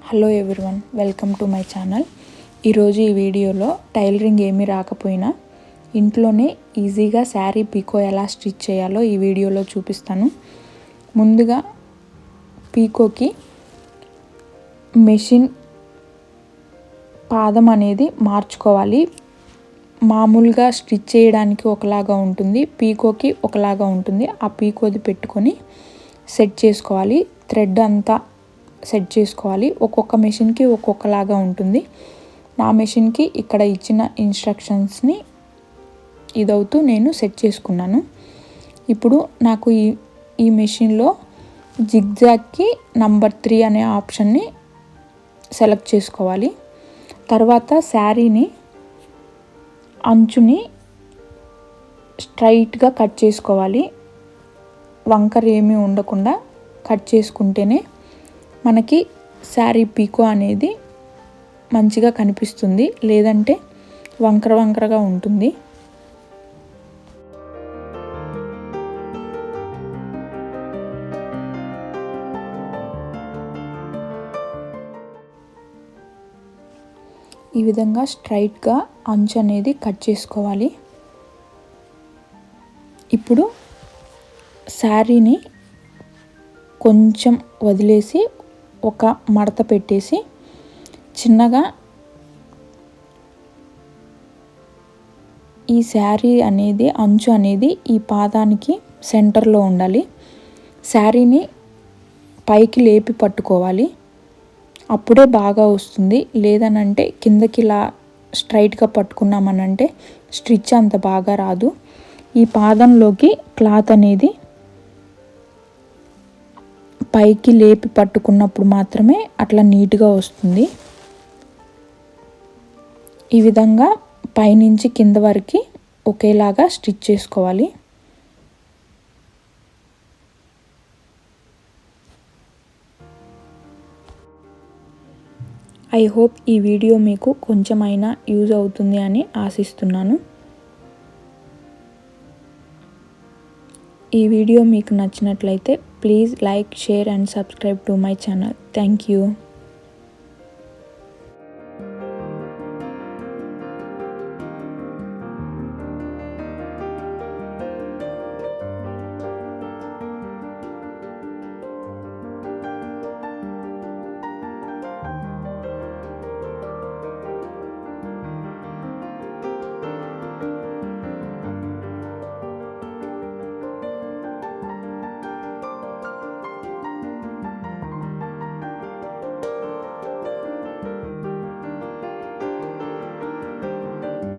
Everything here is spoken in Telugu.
Hello everyone, welcome to my channel. ఈరోజు ఈ వీడియోలో టైలరింగ్ ఏమీ రాకపోయినా ఇంట్లోనే ఈజీగా శారీ పీకో ఎలా స్టిచ్ చేయాలో ఈ వీడియోలో చూపిస్తాను. ముందుగా పీకోకి మెషిన్ పాదం అనేది మార్చుకోవాలి. మామూలుగా స్టిచ్ చేయడానికి ఒకలాగా ఉంటుంది, పీకోకి ఒకలాగా ఉంటుంది. ఆ పీకోది పెట్టుకొని సెట్ చేసుకోవాలి. థ్రెడ్ అంతా సెట్ చేసుకోవాలి. ఒక్కొక్క మెషిన్కి ఒక్కొక్కలాగా ఉంటుంది. నా మెషిన్కి ఇక్కడ ఇచ్చిన ఇన్స్ట్రక్షన్స్ని ఇదవుతూ నేను సెట్ చేసుకున్నాను. ఇప్పుడు నాకు ఈ మెషిన్లో జిగ్జాగ్కి నంబర్ 3 అనే ఆప్షన్ని సెలెక్ట్ చేసుకోవాలి. తర్వాత శారీని అంచుని స్ట్రైట్గా కట్ చేసుకోవాలి. వంకర ఏమీ ఉండకుండా కట్ చేసుకుంటేనే మనకి శారీ పీకో అనేది మంచిగా కనిపిస్తుంది, లేదంటే వంకర వంకరగా ఉంటుంది. ఈ విధంగా స్ట్రైట్గా అంచు అనేది కట్ చేసుకోవాలి. ఇప్పుడు శారీని కొంచెం వదిలేసి ఒక మడత పెట్టేసి చిన్నగా ఈ శారీ అనేది అంచు అనేది ఈ పాదానికి సెంటర్లో ఉండాలి. శారీని పైకి లేపి పట్టుకోవాలి, అప్పుడే బాగా వస్తుంది. లేదనంటే కిందకి ఇలా స్ట్రైట్గా పట్టుకున్నామనంటే స్టిచ్ అంత బాగా రాదు. ఈ పాదంలోకి క్లాత్ అనేది పైకి లేపి పట్టుకున్నప్పుడు మాత్రమే అట్లా నీట్గా వస్తుంది. ఈ విధంగా పైనుంచి కింద వరకు ఒకేలాగా స్టిచ్ చేసుకోవాలి. ఐ హోప్ ఈ వీడియో మీకు కొంచెమైనా యూజ్ అవుతుంది అని ఆశిస్తున్నాను. ఈ వీడియో మీకు నచ్చినట్లయితే please like, share and subscribe to my channel. Thank you.